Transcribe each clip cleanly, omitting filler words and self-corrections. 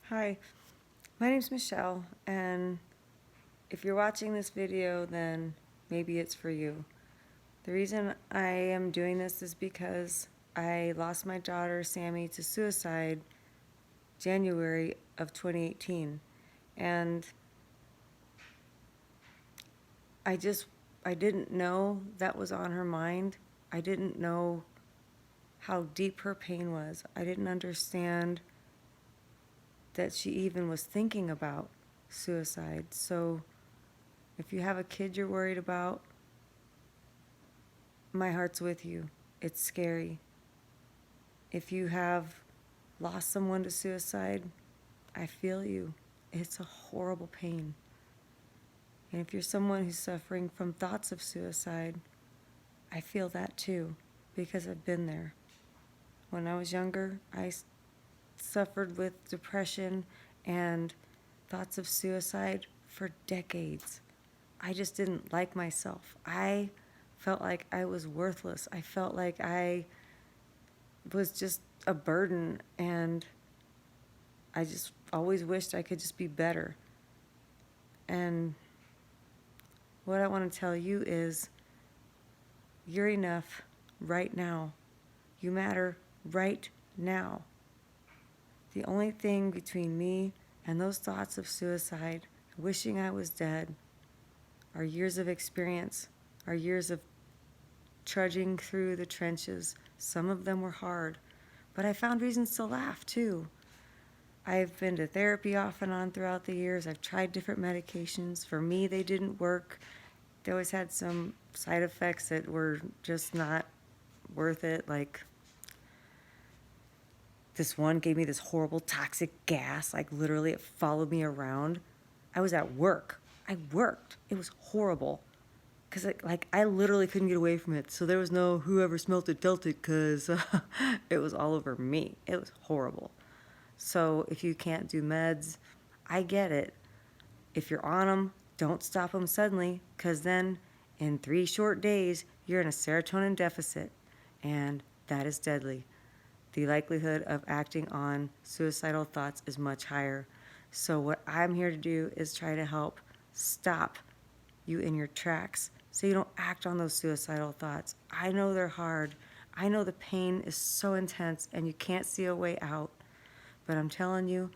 Hi, my name's Michelle, and if you're watching this video, then maybe it's for you. The reason I am doing this is because I lost my daughter, Sammy, to suicide January of 2018. And I just, I didn't know that was on her mind. I didn't know how deep her pain was. I didn't understand that she even was thinking about suicide. So if you have a kid you're worried about, my heart's with you. It's scary. If you have lost someone to suicide, I feel you. It's a horrible pain. And if you're someone who's suffering from thoughts of suicide, I feel that too, because I've been there. When I was younger, I suffered with depression and thoughts of suicide for decades. I just didn't like myself. I felt like I was worthless. I felt like I was just a burden, and I just always wished I could just be better. And what I want to tell you is you're enough right now. You matter right now. The only thing between me and those thoughts of suicide, wishing I was dead, are years of experience, are years of trudging through the trenches. Some of them were hard, but I found reasons to laugh too. I've been to therapy off and on throughout the years. I've tried different medications. For me, they didn't work. They always had some side effects that were just not worth it. Like this one gave me this horrible toxic gas. Like literally it followed me around. I was at work. I worked. It was horrible. Because I literally couldn't get away from it. So there was no whoever smelt it dealt it, because it was all over me. It was horrible. So if you can't do meds, I get it. If you're on them, don't stop them suddenly, because then in 3 short days, you're in a serotonin deficit, and that is deadly. The likelihood of acting on suicidal thoughts is much higher. So what I'm here to do is try to help stop you in your tracks so you don't act on those suicidal thoughts. I know they're hard. I know the pain is so intense and you can't see a way out. But I'm telling you,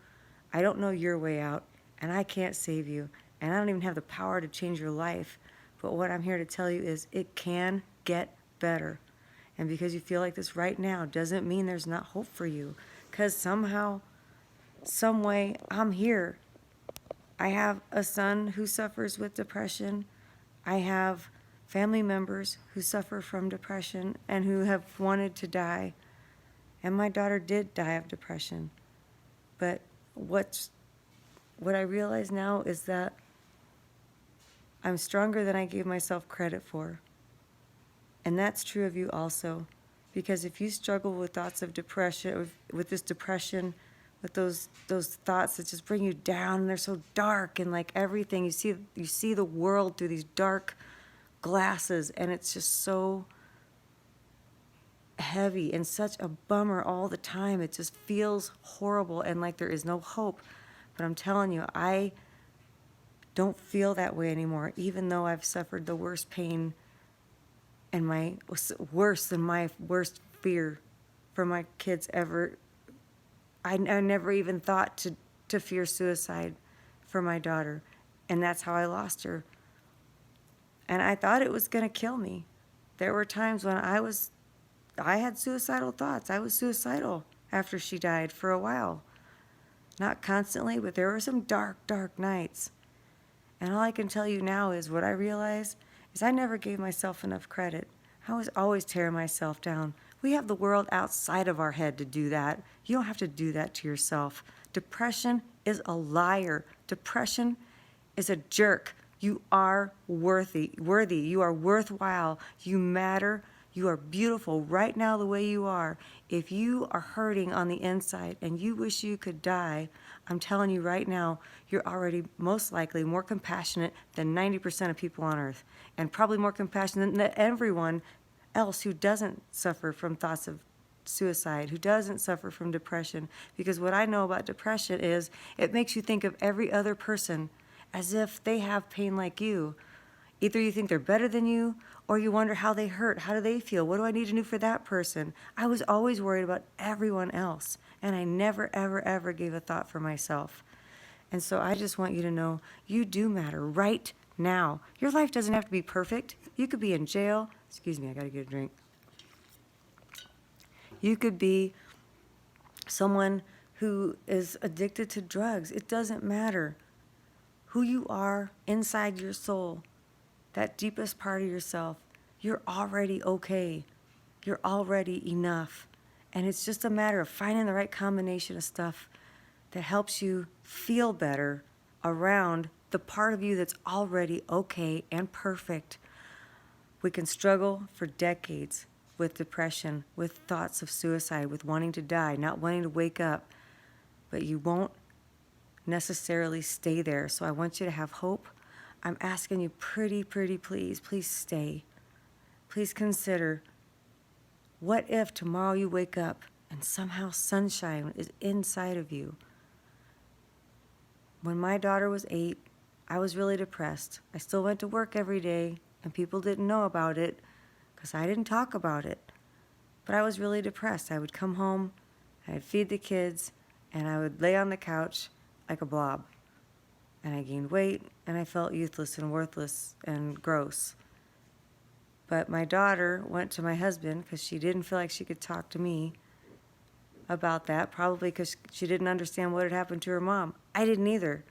I don't know your way out, and I can't save you, and I don't even have the power to change your life. But what I'm here to tell you is it can get better. And because you feel like this right now doesn't mean there's not hope for you. Because somehow, some way, I'm here. I have a son who suffers with depression. I have family members who suffer from depression and who have wanted to die. And my daughter did die of depression. But what I realize now is that I'm stronger than I gave myself credit for. And that's true of you also. Because if you struggle with thoughts of depression, with this depression, with those thoughts that just bring you down, and they're so dark, and like everything, you see the world through these dark glasses, and it's just so heavy and such a bummer all the time. It just feels horrible and like there is no hope. But I'm telling you, I don't feel that way anymore, even though I've suffered the worst pain and worse than my worst fear for my kids ever. I never even thought to fear suicide for my daughter, and that's how I lost her. And I thought it was going to kill me. There were times when I had suicidal thoughts. I was suicidal after she died for a while. Not constantly, but there were some dark, dark nights. And all I can tell you now is what I realized is I never gave myself enough credit. I was always tearing myself down. We have the world outside of our head to do that. You don't have to do that to yourself. Depression is a liar. Depression is a jerk. You are worthy. You are worthwhile. You matter. You are beautiful right now the way you are. If you are hurting on the inside and you wish you could die, I'm telling you right now, you're already most likely more compassionate than 90% of people on earth, and probably more compassionate than everyone else who doesn't suffer from thoughts of suicide, who doesn't suffer from depression. Because what I know about depression is it makes you think of every other person as if they have pain like you. Either you think they're better than you, or you wonder how they hurt. How do they feel? What do I need to do for that person? I was always worried about everyone else, and I never, ever, ever gave a thought for myself. And so I just want you to know you do matter right now. Your life doesn't have to be perfect. You could be in jail. Excuse me, I got to get a drink. You could be someone who is addicted to drugs. It doesn't matter. Who you are inside your soul, that deepest part of yourself, you're already okay. You're already enough. And it's just a matter of finding the right combination of stuff that helps you feel better around the part of you that's already okay and perfect. We can struggle for decades with depression, with thoughts of suicide, with wanting to die, not wanting to wake up, but you won't necessarily stay there. So I want you to have hope. I'm asking you pretty please stay. Please consider, what if tomorrow you wake up and somehow sunshine is inside of you? When my daughter was 8, I was really depressed. I still went to work every day, and people didn't know about it because I didn't talk about it. But I was really depressed. I would come home, I'd feed the kids, and I would lay on the couch like a blob. And I gained weight, and I felt useless and worthless and gross. But my daughter went to my husband because she didn't feel like she could talk to me about that, probably because she didn't understand what had happened to her mom. I didn't either.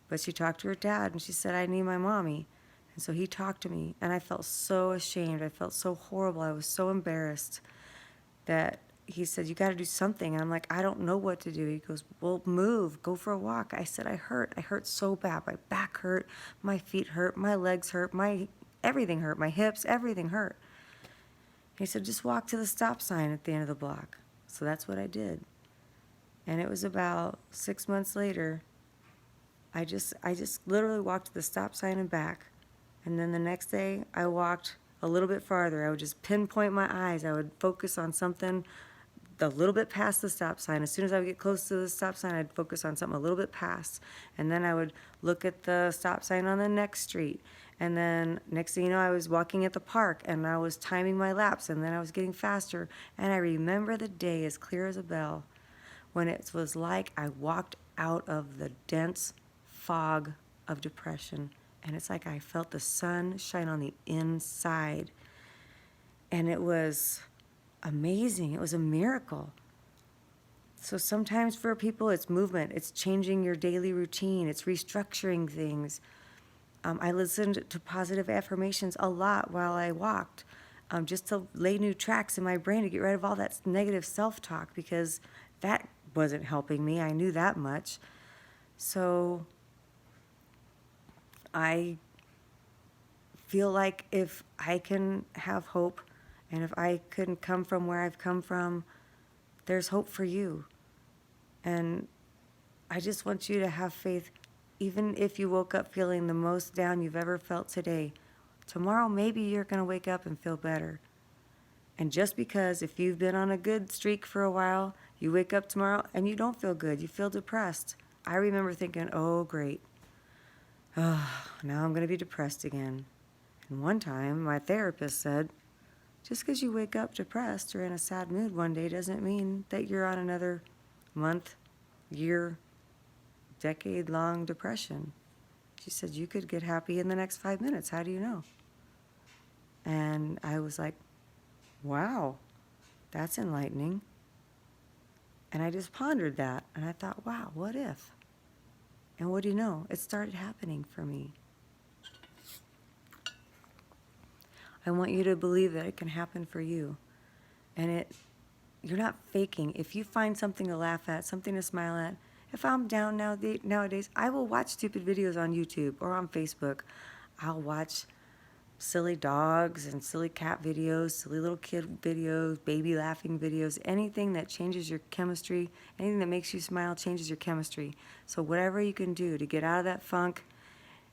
But she talked to her dad, and she said, I need my mommy. And so he talked to me, and I felt so ashamed. I felt so horrible. I was so embarrassed that he said, you got to do something. And I'm like, I don't know what to do. He goes, well, move, go for a walk. I said, I hurt so bad. My back hurt, my feet hurt, my legs hurt, everything hurt, my hips, everything hurt. He said, just walk to the stop sign at the end of the block. So that's what I did. And it was about 6 months later, I just literally walked to the stop sign and back. And then the next day, I walked a little bit farther. I would just pinpoint my eyes. I would focus on something a little bit past the stop sign. As soon as I would get close to the stop sign, I'd focus on something a little bit past. And then I would look at the stop sign on the next street. And then next thing you know, I was walking at the park, and I was timing my laps, and then I was getting faster. And I remember the day as clear as a bell when it was like I walked out of the dense fog of depression. And it's like I felt the sun shine on the inside. And it was amazing. It was a miracle. So sometimes for people, it's movement. It's changing your daily routine. It's restructuring things. I listened to positive affirmations a lot while I walked, just to lay new tracks in my brain to get rid of all that negative self-talk, because that wasn't helping me. I knew that much. So I feel like if I can have hope, and if I can come from where I've come from, there's hope for you. And I just want you to have faith. Even if you woke up feeling the most down you've ever felt today, tomorrow maybe you're going to wake up and feel better. And just because if you've been on a good streak for a while, you wake up tomorrow and you don't feel good, you feel depressed. I remember thinking, oh, great. Oh, now I'm going to be depressed again. And one time my therapist said, just because you wake up depressed or in a sad mood one day doesn't mean that you're on another month, year, decade-long depression. She said, you could get happy in the next 5 minutes. How do you know? And I was like, wow, that's enlightening. And I just pondered that. And I thought, wow, what if? And what do you know? It started happening for me. I want you to believe that it can happen for you. And you're not faking. If you find something to laugh at, something to smile at, if I'm down nowadays, I will watch stupid videos on YouTube or on Facebook. I'll watch silly dogs and silly cat videos, silly little kid videos, baby laughing videos, anything that changes your chemistry, anything that makes you smile changes your chemistry. So whatever you can do to get out of that funk,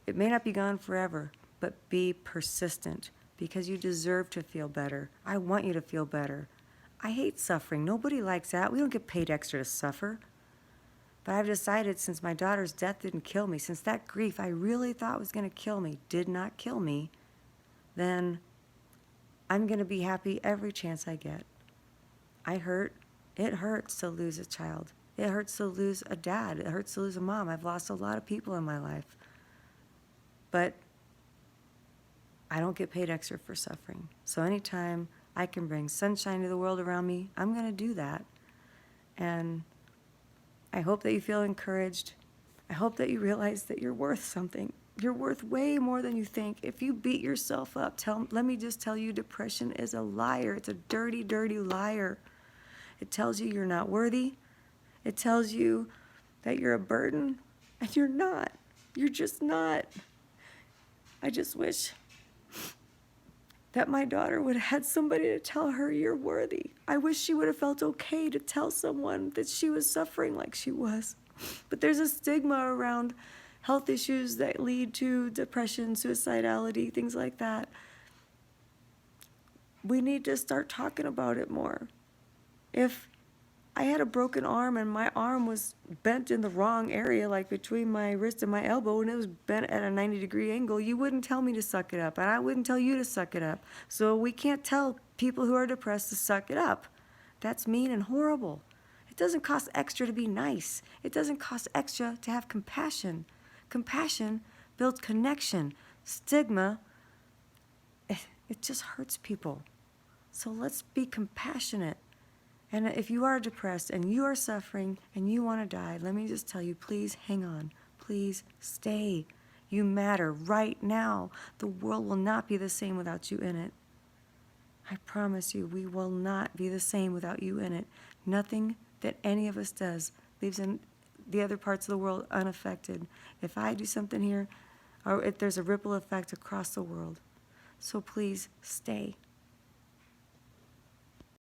it may not be gone forever, but be persistent because you deserve to feel better. I want you to feel better. I hate suffering. Nobody likes that. We don't get paid extra to suffer. But I've decided since my daughter's death didn't kill me, since that grief I really thought was going to kill me did not kill me, then I'm going to be happy every chance I get. I hurt. It hurts to lose a child. It hurts to lose a dad. It hurts to lose a mom. I've lost a lot of people in my life. But I don't get paid extra for suffering. So anytime I can bring sunshine to the world around me, I'm going to do that. And I hope that you feel encouraged. I hope that you realize that you're worth something. You're worth way more than you think. If you beat yourself up, let me just tell you, depression is a liar. It's a dirty, dirty liar. It tells you you're not worthy. It tells you that you're a burden, and you're not. You're just not. I just wish that my daughter would have had somebody to tell her you're worthy. I wish she would have felt okay to tell someone that she was suffering like she was. But there's a stigma around health issues that lead to depression, suicidality, things like that. We need to start talking about it more. If I had a broken arm and my arm was bent in the wrong area, like between my wrist and my elbow, and it was bent at a 90-degree angle, you wouldn't tell me to suck it up, and I wouldn't tell you to suck it up. So we can't tell people who are depressed to suck it up. That's mean and horrible. It doesn't cost extra to be nice. It doesn't cost extra to have compassion. Compassion builds connection. Stigma, it just hurts people. So let's be compassionate. And if you are depressed and you are suffering and you want to die, let me just tell you, please hang on. Please stay. You matter right now. The world will not be the same without you in it. I promise you, we will not be the same without you in it. Nothing that any of us does leaves in the other parts of the world unaffected. If I do something here, or if there's a ripple effect across the world. So please stay.